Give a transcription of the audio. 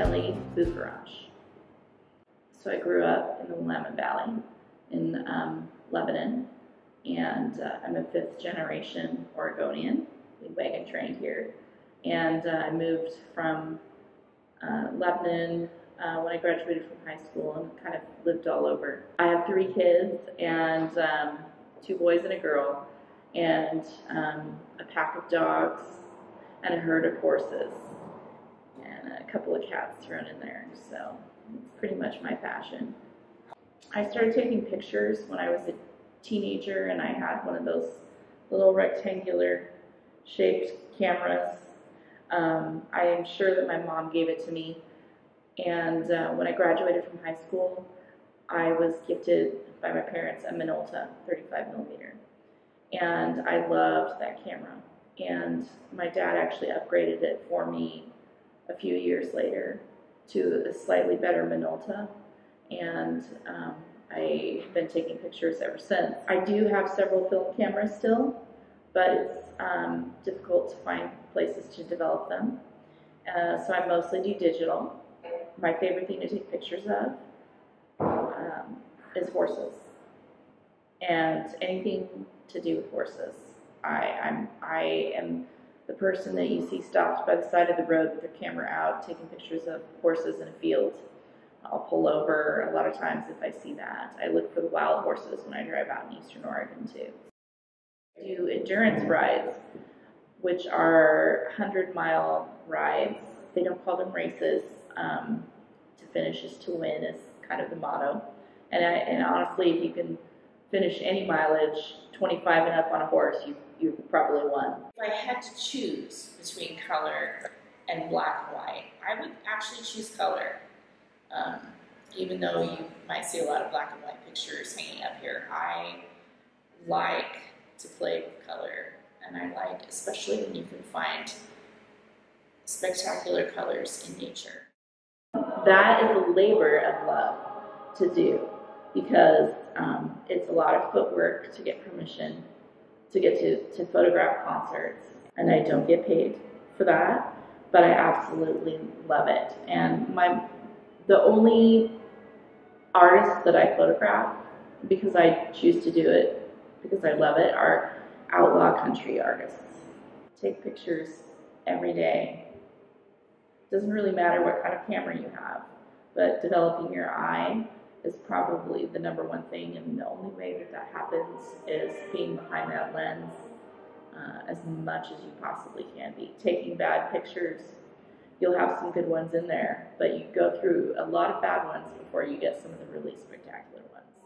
Chelly Bouferrache. So I grew up in the Willamette Valley in Lebanon, and I'm a 5th generation Oregonian. We wagon trained here, and I moved from Lebanon when I graduated from high school and kind of lived all over. I have 3 kids and 2 boys and a girl, and a pack of dogs and a herd of horses and a couple of cats thrown in there. So it's pretty much my passion. I started taking pictures when I was a teenager, and I had one of those little rectangular shaped cameras. I am sure that my mom gave it to me, and when I graduated from high school, I was gifted by my parents a Minolta 35mm, and I loved that camera, and my dad actually upgraded it for me a few years later to a slightly better Minolta, and I've been taking pictures ever since. I do have several film cameras still, but it's difficult to find places to develop them. So I mostly do digital. My favorite thing to take pictures of is horses, and anything to do with horses. I am the person that you see stopped by the side of the road with their camera out, taking pictures of horses in a field. I'll pull over a lot of times if I see that. I look for the wild horses when I drive out in Eastern Oregon too. I do endurance rides, which are 100-mile rides. They don't call them races. To finish is to win is kind of the motto. And honestly, if you can finish any mileage 25 and up on a horse, you probably won. If I had to choose between color and black and white, I would actually choose color. Even though you might see a lot of black and white pictures hanging up here, I like to play with color, and I like, especially when you can find spectacular colors in nature. That is a labor of love to do, because it's a lot of footwork to get permission to get to photograph concerts, and I don't get paid for that, but I absolutely love it. And the only artists that I photograph, because I choose to do it, because I love it, are outlaw country artists. Take pictures every day. Doesn't really matter what kind of camera you have, but developing your eye is probably the #1 thing, and the only way that that happens is being behind that lens as much as you possibly can be. Taking bad pictures, you'll have some good ones in there, but you go through a lot of bad ones before you get some of the really spectacular ones.